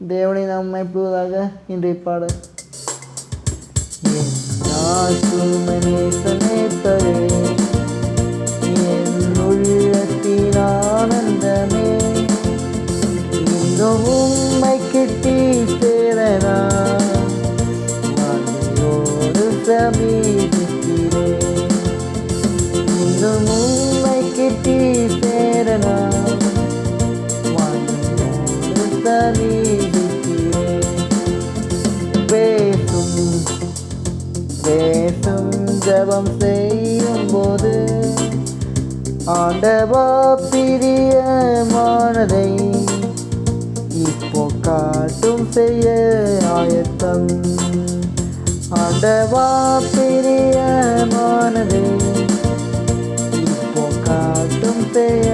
தேவனை நாம் மயப்படுவதாக இன்றைய பாடல். நேசனேசரே என் உள்ளத்தின் ஆனந்தமே, இந்த உம்மை கிட்டி சேரனா வாழ்க்கையோடு சமீபிக்கிறேன். இந்த உம்மை கிட்டி சேரனா வாழ்க்கையோடு சமீபிக்கிறேன். பேசும் ஜெபம் செய்யும் போது ஆண்டவா பிரியமானதை இப்போ காட்டும் செய்ய ஆயத்தம். ஆண்டவா பிரியமானதை இப்போ காட்டும் செய்ய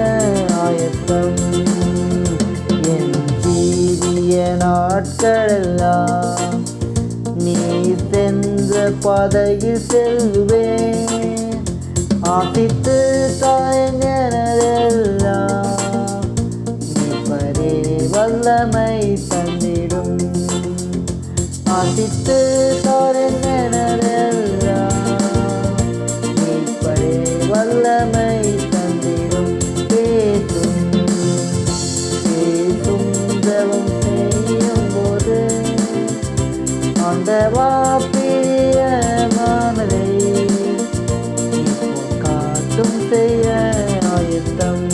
ஆயத்தம். என் ஜீவிய நாட்களெல்லாம் நீ சென்ற பாதையில் செல்வேன். ஆசித்து தாயங்கனதெல்லாம் நீப்பரே வல்லமை தந்திடும். ஆசித்து தாயங்கனதெல்லாம் நீப்பரே வல்லமை தந்திடும். பேசும் ஜெபம் செய்யும் போது ஆண்டவா பிரியமானதை இப்போ காட்டும் செய்ய ஆயத்தம்.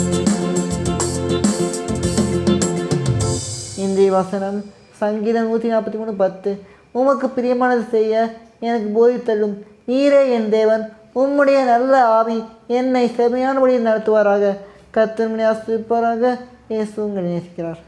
இன்றைய வசனம் சங்கீதம் 143:10. உமக்கு பிரியமானது செய்ய எனக்கு போதித்தள்ளும். நீரே என் தேவன், உம்முடைய நல்ல ஆவி என்னை செமையானபடி நடத்துவாராக. கர்த்தர் ஆசீர்வதிப்பாராக. இயேசு உங்களை நேசிக்கிறார்.